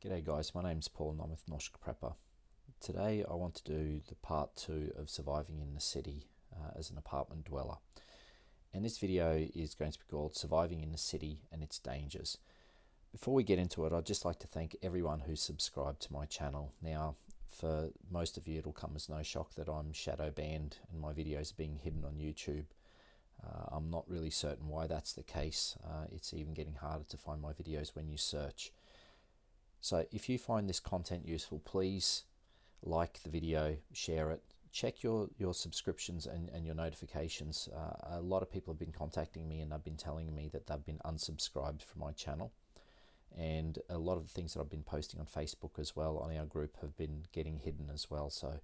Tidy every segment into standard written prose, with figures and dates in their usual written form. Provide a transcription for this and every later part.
G'day guys, my name's Paul and I'm with Noshk Prepper. Today I want to do the part 2 of surviving in the city as an apartment dweller. And this video is going to be called Surviving in the City and Its Dangers. Before we get into it, I'd just like to thank everyone who's subscribed to my channel. Now, for most of you it'll come as no shock that I'm shadow banned and my videos are being hidden on YouTube. I'm not really certain why that's the case. It's even getting harder to find my videos when you search. So if you find this content useful, please like the video, share it, check your subscriptions and your notifications. A lot of people have been contacting me and they've been telling me that they've been unsubscribed from my channel. And a lot of the things that I've been posting on Facebook as well on our group have been getting hidden as well. So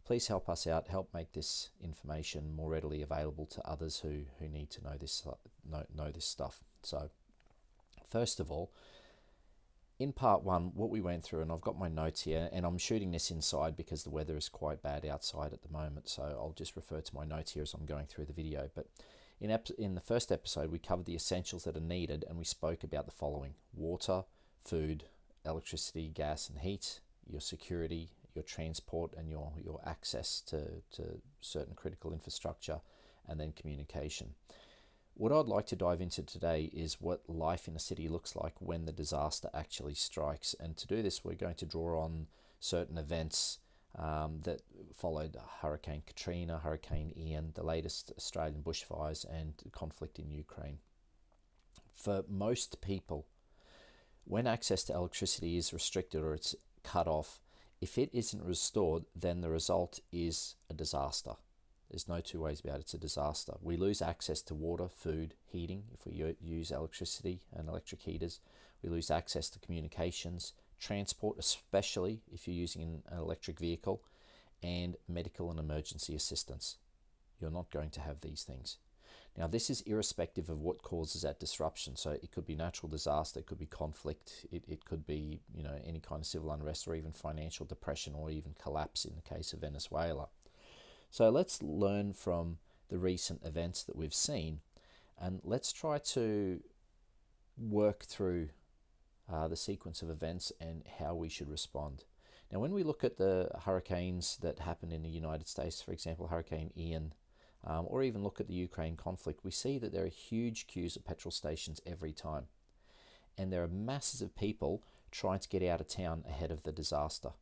please help us out, help make this information more readily available to others who need to know this stuff. So first of all, in part 1, what we went through, and I've got my notes here, and I'm shooting this inside because the weather is quite bad outside at the moment, so I'll just refer to my notes here as I'm going through the video. But in the first episode, we covered the essentials that are needed, and we spoke about the following: water, food, electricity, gas and heat, your security, your transport and your access to certain critical infrastructure, and then communication. What I'd like to dive into today is what life in a city looks like when the disaster actually strikes. And to do this, we're going to draw on certain events that followed Hurricane Katrina, Hurricane Ian, the latest Australian bushfires, and conflict in Ukraine. For most people, when access to electricity is restricted or it's cut off, if it isn't restored, then the result is a disaster. There's no two ways about it. It's a disaster. We lose access to water, food, heating if we use electricity and electric heaters. We lose access to communications, transport, especially if you're using an electric vehicle, and medical and emergency assistance. You're not going to have these things. Now, this is irrespective of what causes that disruption. So it could be natural disaster, it could be conflict, it could be any kind of civil unrest or even financial depression or even collapse in the case of Venezuela. So let's learn from the recent events that we've seen, and let's try to work through the sequence of events and how we should respond. Now, when we look at the hurricanes that happened in the United States, for example, Hurricane Ian, or even look at the Ukraine conflict, we see that there are huge queues at petrol stations every time. And there are masses of people trying to get out of town ahead of the disaster.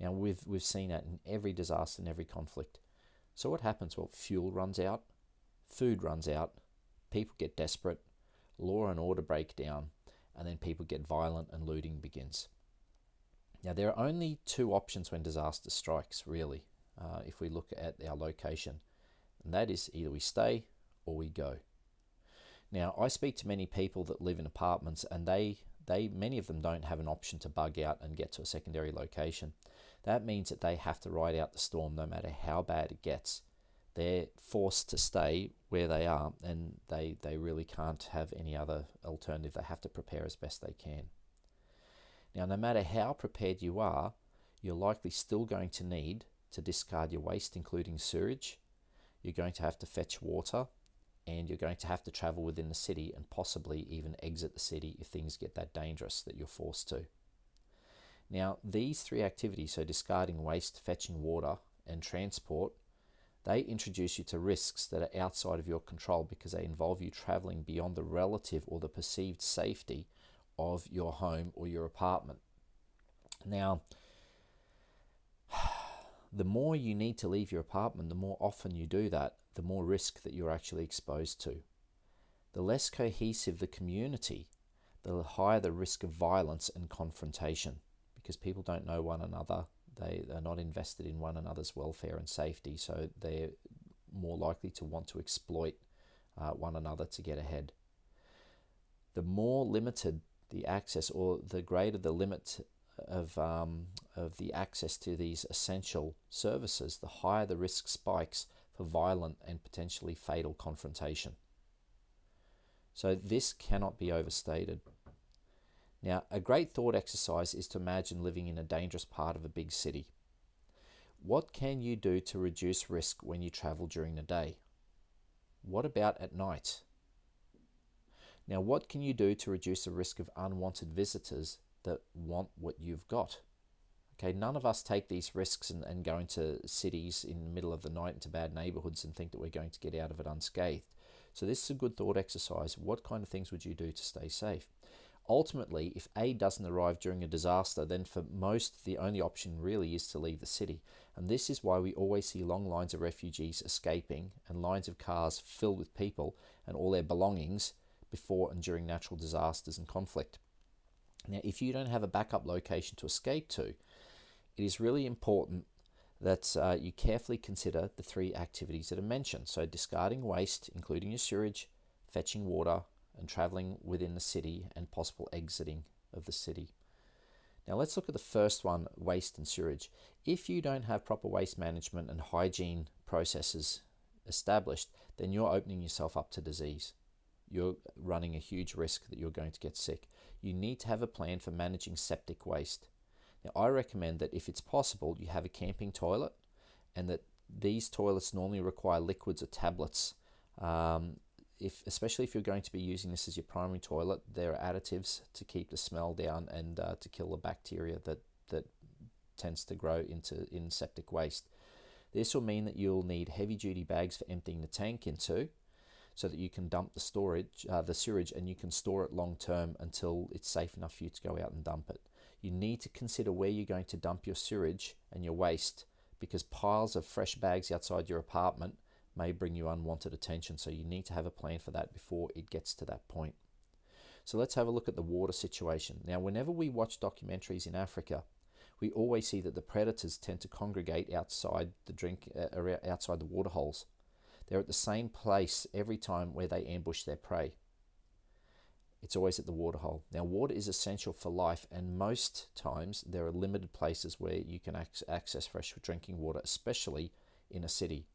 Now, we've seen that in every disaster and every conflict. So what happens? Well, fuel runs out, food runs out, people get desperate, law and order break down, and then people get violent and looting begins. Now, there are only two options when disaster strikes, really, if we look at our location. And that is either we stay or we go. Now, I speak to many people that live in apartments, and many of them don't have an option to bug out and get to a secondary location. That means that they have to ride out the storm no matter how bad it gets. They're forced to stay where they are, and they really can't have any other alternative. They have to prepare as best they can. Now, no matter how prepared you are, you're likely still going to need to discard your waste, including sewage. You're going to have to fetch water, and you're going to have to travel within the city and possibly even exit the city if things get that dangerous that you're forced to. Now, these three activities, so discarding waste, fetching water, and transport, they introduce you to risks that are outside of your control because they involve you traveling beyond the relative or the perceived safety of your home or your apartment. Now, the more you need to leave your apartment, the more often you do that, the more risk that you're actually exposed to. The less cohesive the community, the higher the risk of violence and confrontation, because people don't know one another. They are not invested in one another's welfare and safety, so they're more likely to want to exploit one another to get ahead. The more limited the access, or the greater the limit of the access to these essential services, the higher the risk spikes for violent and potentially fatal confrontation. So this cannot be overstated. Now, a great thought exercise is to imagine living in a dangerous part of a big city. What can you do to reduce risk when you travel during the day? What about at night? Now, what can you do to reduce the risk of unwanted visitors that want what you've got. Okay, none of us take these risks and go into cities in the middle of the night into bad neighborhoods and think that we're going to get out of it unscathed. So this is a good thought exercise. What kind of things would you do to stay safe? Ultimately, if aid doesn't arrive during a disaster, then for most, the only option really is to leave the city. And this is why we always see long lines of refugees escaping and lines of cars filled with people and all their belongings before and during natural disasters and conflict. Now, if you don't have a backup location to escape to, it is really important that you carefully consider the 3 activities that are mentioned. So discarding waste, including your sewage, fetching water, and traveling within the city and possible exiting of the city. Now let's look at the first one, waste and sewage. If you don't have proper waste management and hygiene processes established, then you're opening yourself up to disease. You're running a huge risk that you're going to get sick. You need to have a plan for managing septic waste. Now, I recommend that if it's possible, you have a camping toilet, and that these toilets normally require liquids or tablets. Especially if you're going to be using this as your primary toilet, there are additives to keep the smell down and to kill the bacteria that tends to grow in septic waste. This will mean that you'll need heavy-duty bags for emptying the tank into, so that you can dump the sewage, and you can store it long term until it's safe enough for you to go out and dump it. You need to consider where you're going to dump your sewage and your waste, because piles of fresh bags outside your apartment may bring you unwanted attention. So you need to have a plan for that before it gets to that point. So let's have a look at the water situation. Now, whenever we watch documentaries in Africa, we always see that the predators tend to congregate outside outside the water holes. They're at the same place every time where they ambush their prey. It's always at the water hole. Now, water is essential for life, and most times there are limited places where you can access fresh drinking water, especially in a city.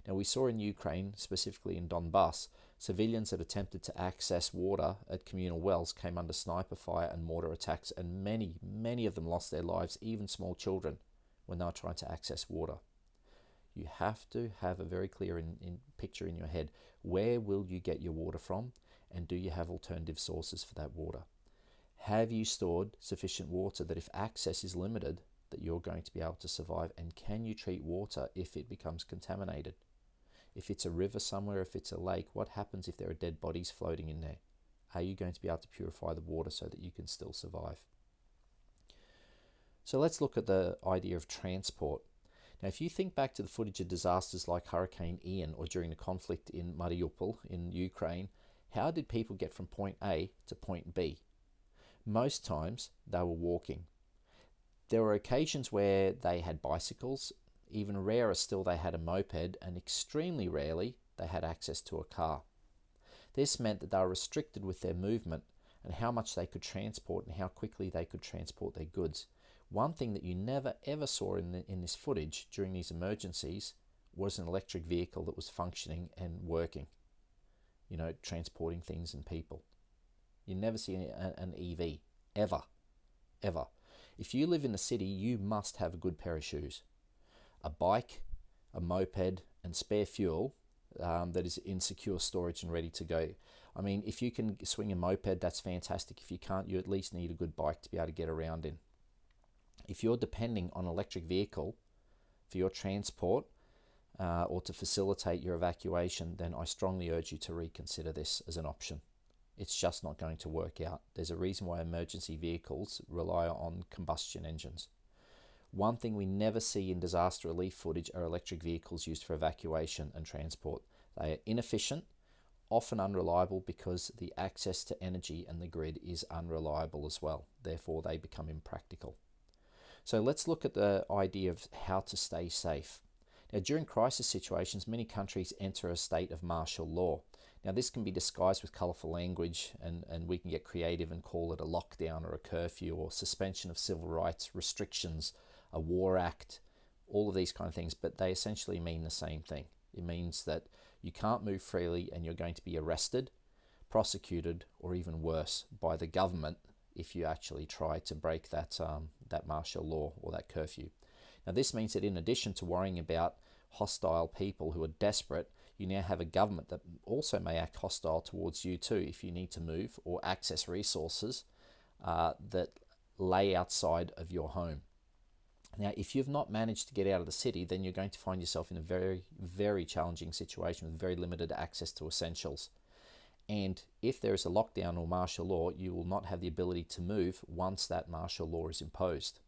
Now, we saw in Ukraine, specifically in Donbass, civilians that attempted to access water at communal wells came under sniper fire and mortar attacks, and many of them lost their lives, even small children, when they were trying to access water. You have to have a very clear picture in your head. Where will you get your water from? And do you have alternative sources for that water? Have you stored sufficient water that if access is limited, that you're going to be able to survive? And can you treat water if it becomes contaminated? If it's a river somewhere, if it's a lake, what happens if there are dead bodies floating in there? Are you going to be able to purify the water so that you can still survive? So let's look at the idea of transport. Now, if you think back to the footage of disasters like Hurricane Ian or during the conflict in Mariupol in Ukraine, how did people get from point A to point B? Most times they were walking. There were occasions where they had bicycles. Even rarer still, they had a moped, and extremely rarely they had access to a car. This meant that they were restricted with their movement and how much they could transport and how quickly they could transport their goods. One thing that you never ever saw in this footage during these emergencies was an electric vehicle that was functioning and working, transporting things and people. You never see an EV, ever. If you live in the city, you must have a good pair of shoes. A bike, a moped, and spare fuel that is in secure storage and ready to go. I mean, if you can swing a moped, that's fantastic. If you can't, you at least need a good bike to be able to get around in. If you're depending on an electric vehicle for your transport or to facilitate your evacuation, then I strongly urge you to reconsider this as an option. It's just not going to work out. There's a reason why emergency vehicles rely on combustion engines. One thing we never see in disaster relief footage are electric vehicles used for evacuation and transport. They are inefficient, often unreliable because the access to energy and the grid is unreliable as well. Therefore, they become impractical. So let's look at the idea of how to stay safe. Now, during crisis situations, many countries enter a state of martial law. Now, this can be disguised with colourful language, and we can get creative and call it a lockdown or a curfew or suspension of civil rights, restrictions, a war act, all of these kind of things, but they essentially mean the same thing. It means that you can't move freely and you're going to be arrested, prosecuted, or even worse, by the government if you actually try to break that martial law or that curfew. Now, this means that in addition to worrying about hostile people who are desperate, you now have a government that also may act hostile towards you too if you need to move or access resources that lay outside of your home. Now, if you've not managed to get out of the city, then you're going to find yourself in a very, very challenging situation with very limited access to essentials. And if there is a lockdown or martial law, you will not have the ability to move once that martial law is imposed.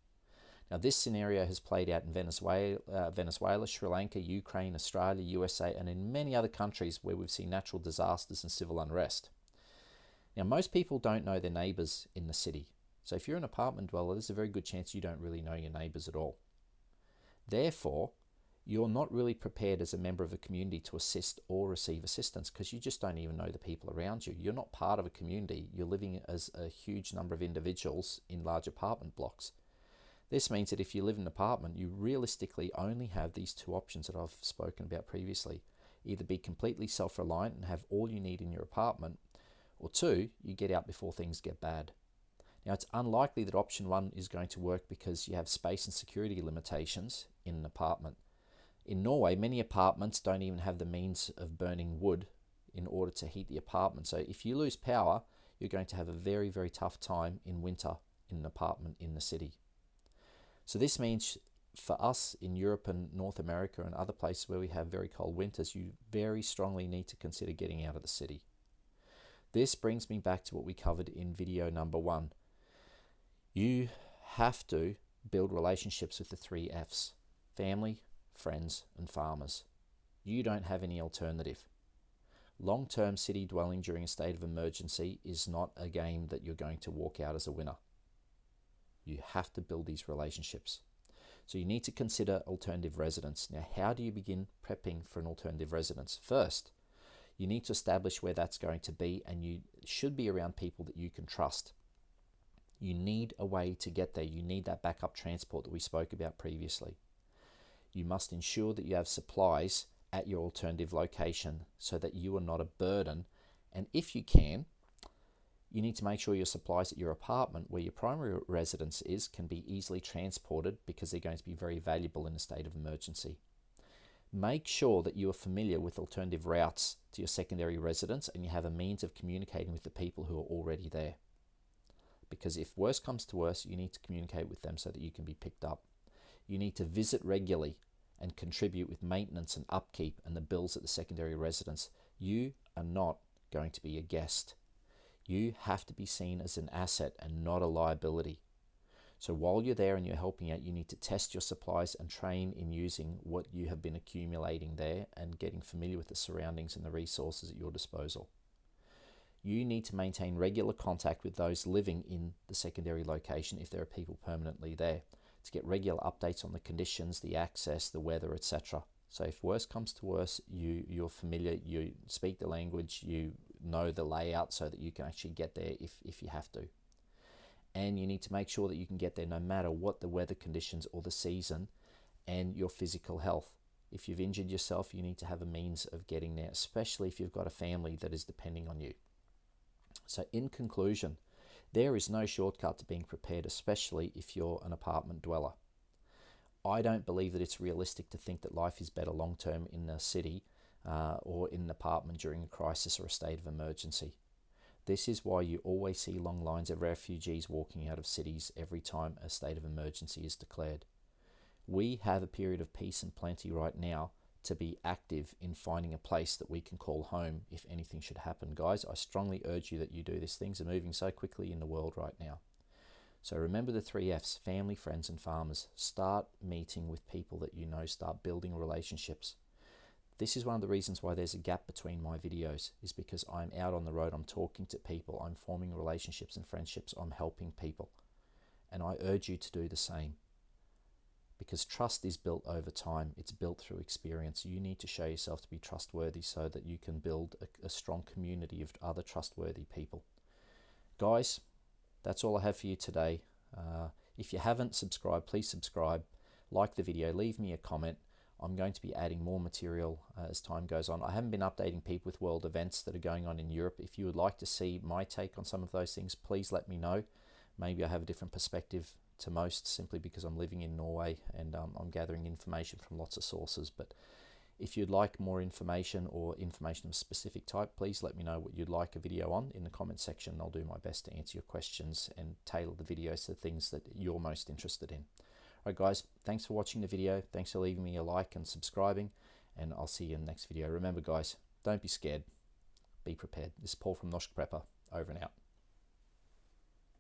Now, this scenario has played out in Venezuela, Sri Lanka, Ukraine, Australia, USA, and in many other countries where we've seen natural disasters and civil unrest. Now, most people don't know their neighbours in the city. So if you're an apartment dweller, there's a very good chance you don't really know your neighbours at all. Therefore, you're not really prepared as a member of a community to assist or receive assistance because you just don't even know the people around you. You're not part of a community. You're living as a huge number of individuals in large apartment blocks. This means that if you live in an apartment, you realistically only have these two options that I've spoken about previously. Either be completely self-reliant and have all you need in your apartment, or two, you get out before things get bad. Now, it's unlikely that option one is going to work because you have space and security limitations in an apartment. In Norway, many apartments don't even have the means of burning wood in order to heat the apartment. So if you lose power, you're going to have a very, very tough time in winter in an apartment in the city. So this means for us in Europe and North America and other places where we have very cold winters, you very strongly need to consider getting out of the city. This brings me back to what we covered in video number 1. You have to build relationships with the 3 F's: family, friends, and farmers. You don't have any alternative. Long-term city dwelling during a state of emergency is not a game that you're going to walk out as a winner. You have to build these relationships. So you need to consider alternative residence. Now, how do you begin prepping for an alternative residence? First, you need to establish where that's going to be, and you should be around people that you can trust. You need a way to get there. You need that backup transport that we spoke about previously. You must ensure that you have supplies at your alternative location so that you are not a burden. And if you can, you need to make sure your supplies at your apartment, where your primary residence is, can be easily transported because they're going to be very valuable in a state of emergency. Make sure that you are familiar with alternative routes to your secondary residence and you have a means of communicating with the people who are already there. Because if worse comes to worse, you need to communicate with them so that you can be picked up. You need to visit regularly and contribute with maintenance and upkeep and the bills at the secondary residence. You are not going to be a guest. You have to be seen as an asset and not a liability. So while you're there and you're helping out, you need to test your supplies and train in using what you have been accumulating there and getting familiar with the surroundings and the resources at your disposal. You need to maintain regular contact with those living in the secondary location if there are people permanently there, to get regular updates on the conditions, the access, the weather, etc. So if worse comes to worse, you're familiar, you speak the language, you know the layout so that you can actually get there if you have to. And you need to make sure that you can get there no matter what the weather conditions or the season and your physical health. If you've injured yourself, you need to have a means of getting there, especially if you've got a family that is depending on you. So in conclusion, there is no shortcut to being prepared, especially if you're an apartment dweller. I don't believe that it's realistic to think that life is better long-term in a city or in an apartment during a crisis or a state of emergency. This is why you always see long lines of refugees walking out of cities every time a state of emergency is declared. We have a period of peace and plenty right now to be active in finding a place that we can call home if anything should happen. Guys, I strongly urge you that you do this. Things are moving so quickly in the world right now. So remember the 3 F's: family, friends, and farmers. Start meeting with people that you know. Start building relationships. This is one of the reasons why there's a gap between my videos, is because I'm out on the road, I'm talking to people, I'm forming relationships and friendships, I'm helping people. And I urge you to do the same. Because trust is built over time, it's built through experience. You need to show yourself to be trustworthy so that you can build a strong community of other trustworthy people. Guys, that's all I have for you today. If you haven't subscribed, please subscribe, like the video, leave me a comment. I'm going to be adding more material as time goes on. I haven't been updating people with world events that are going on in Europe. If you would like to see my take on some of those things, please let me know. Maybe I have a different perspective to most simply because I'm living in Norway and I'm gathering information from lots of sources. But If you'd like more information or information of a specific type, please let me know what you'd like a video on in the comment section. I'll do my best to answer your questions and tailor the videos to the things that you're most interested in. Alright guys, thanks for watching the video. Thanks for leaving me a like and subscribing, and I'll see you in the next video. Remember guys, don't be scared. Be prepared. This is Paul from Noshk Prepper, over and out.